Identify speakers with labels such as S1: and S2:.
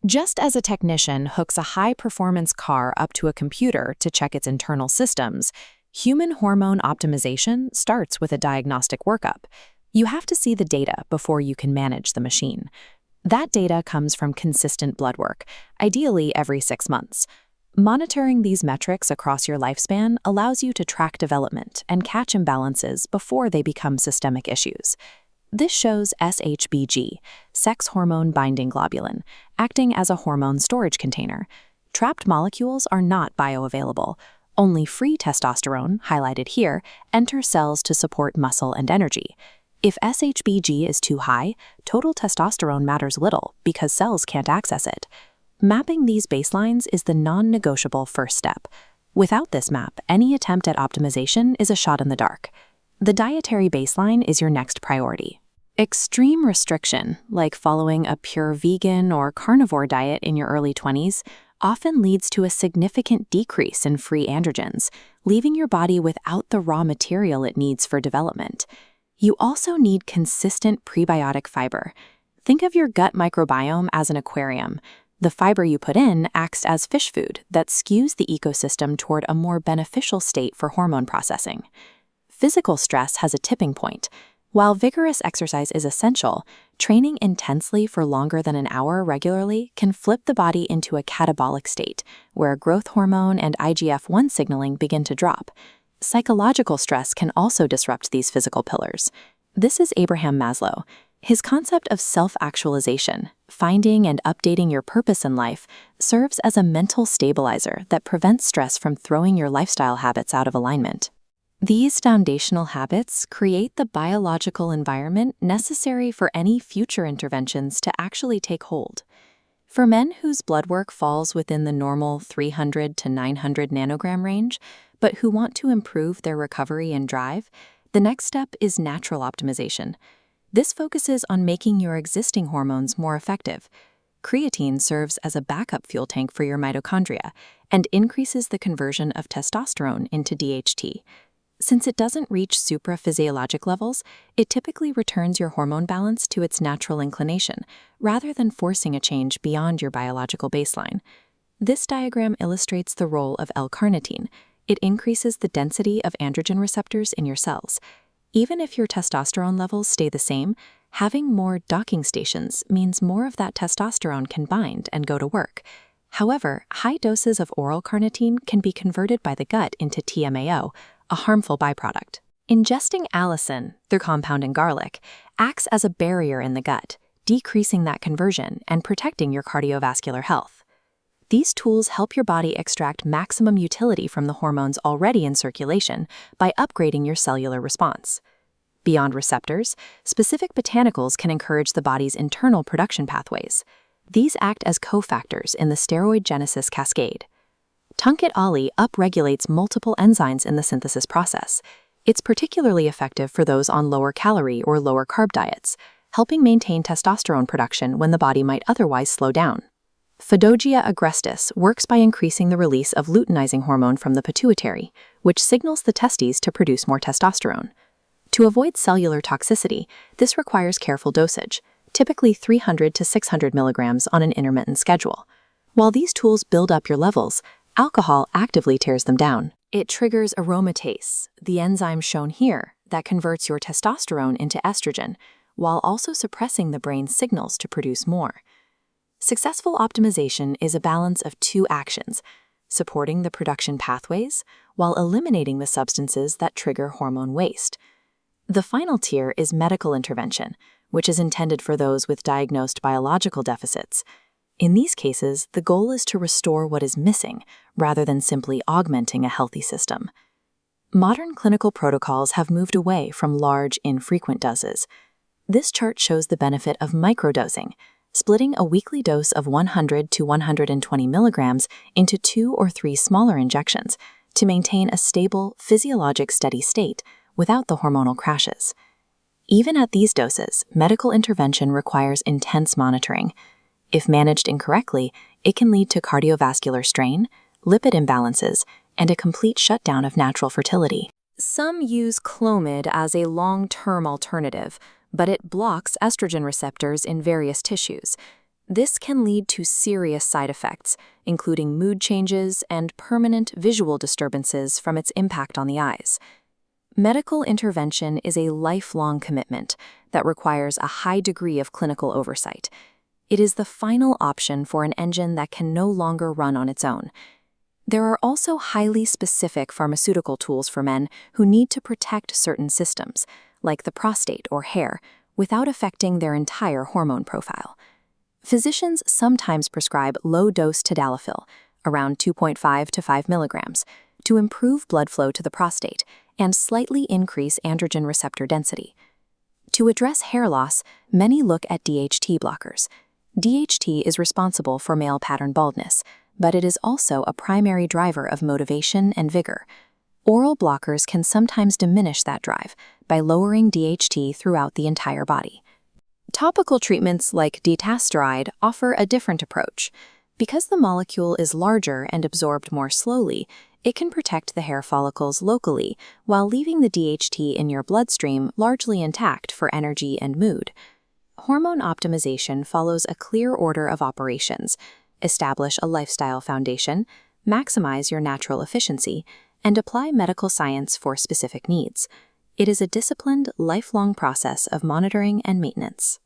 S1: Just as a technician hooks a high-performance car up to a computer to check its internal systems, human hormone optimization starts with a diagnostic workup. You have to see the data before you can manage the machine. That data comes from consistent blood work, ideally every 6 months. Monitoring these metrics across your lifespan allows you to track development and catch imbalances before they become systemic issues. This shows SHBG, sex hormone binding globulin, acting as a hormone storage container. Trapped molecules are not bioavailable. Only free testosterone, highlighted here, enter cells to support muscle and energy. If SHBG is too high, total testosterone matters little because cells can't access it. Mapping these baselines is the non-negotiable first step. Without this map, any attempt at optimization is a shot in the dark. The dietary baseline is your next priority. Extreme restriction, like following a pure vegan or carnivore diet in your early 20s, often leads to a significant decrease in free androgens, leaving your body without the raw material it needs for development. You also need consistent prebiotic fiber. Think of your gut microbiome as an aquarium. The fiber you put in acts as fish food that skews the ecosystem toward a more beneficial state for hormone processing. Physical stress has a tipping point. While vigorous exercise is essential, training intensely for longer than an hour regularly can flip the body into a catabolic state, where growth hormone and IGF-1 signaling begin to drop. Psychological stress can also disrupt these physical pillars. This is Abraham Maslow. His concept of self-actualization, finding and updating your purpose in life, serves as a mental stabilizer that prevents stress from throwing your lifestyle habits out of alignment. These foundational habits create the biological environment necessary for any future interventions to actually take hold. For men whose blood work falls within the normal 300 to 900 nanogram range, but who want to improve their recovery and drive, the next step is natural optimization. This focuses on making your existing hormones more effective. Creatine serves as a backup fuel tank for your mitochondria and increases the conversion of testosterone into DHT. Since it doesn't reach supraphysiologic levels, it typically returns your hormone balance to its natural inclination, rather than forcing a change beyond your biological baseline. This diagram illustrates the role of L-Carnitine. It increases the density of androgen receptors in your cells. Even if your testosterone levels stay the same, having more docking stations means more of that testosterone can bind and go to work. However, high doses of oral carnitine can be converted by the gut into TMAO, a harmful byproduct. Ingesting allicin, their compound in garlic, acts as a barrier in the gut, decreasing that conversion and protecting your cardiovascular health. These tools help your body extract maximum utility from the hormones already in circulation by upgrading your cellular response. Beyond receptors, specific botanicals can encourage the body's internal production pathways. These act as cofactors in the steroid genesis cascade. Tongkat Ali upregulates multiple enzymes in the synthesis process. It's particularly effective for those on lower calorie or lower carb diets, helping maintain testosterone production when the body might otherwise slow down. Physiology agrestis works by increasing the release of luteinizing hormone from the pituitary, which signals the testes to produce more testosterone. To avoid cellular toxicity, this requires careful dosage, typically 300 to 600 milligrams on an intermittent schedule. While these tools build up your levels, alcohol actively tears them down. It triggers aromatase, the enzyme shown here that converts your testosterone into estrogen, while also suppressing the brain's signals to produce more. Successful optimization is a balance of two actions, supporting the production pathways while eliminating the substances that trigger hormone waste. The final tier is medical intervention, which is intended for those with diagnosed biological deficits. In these cases, the goal is to restore what is missing, rather than simply augmenting a healthy system. Modern clinical protocols have moved away from large, infrequent doses. This chart shows the benefit of microdosing, splitting a weekly dose of 100 to 120 milligrams into 2 or 3 smaller injections to maintain a stable, physiologic steady state without the hormonal crashes. Even at these doses, medical intervention requires intense monitoring. If managed incorrectly, it can lead to cardiovascular strain, lipid imbalances, and a complete shutdown of natural fertility. Some use Clomid as a long-term alternative, but it blocks estrogen receptors in various tissues. This can lead to serious side effects, including mood changes and permanent visual disturbances from its impact on the eyes. Medical intervention is a lifelong commitment that requires a high degree of clinical oversight. It is the final option for an engine that can no longer run on its own. There are also highly specific pharmaceutical tools for men who need to protect certain systems, like the prostate or hair, without affecting their entire hormone profile. Physicians sometimes prescribe low-dose tadalafil, around 2.5 to 5 milligrams, to improve blood flow to the prostate and slightly increase androgen receptor density. To address hair loss, many look at DHT blockers. DHT is responsible for male pattern baldness, but it is also a primary driver of motivation and vigor. Oral blockers can sometimes diminish that drive by lowering DHT throughout the entire body. Topical treatments like dutasteride offer a different approach. Because the molecule is larger and absorbed more slowly, it can protect the hair follicles locally while leaving the DHT in your bloodstream largely intact for energy and mood. Hormone optimization follows a clear order of operations: establish a lifestyle foundation, maximize your natural efficiency, and apply medical science for specific needs. It is a disciplined, lifelong process of monitoring and maintenance.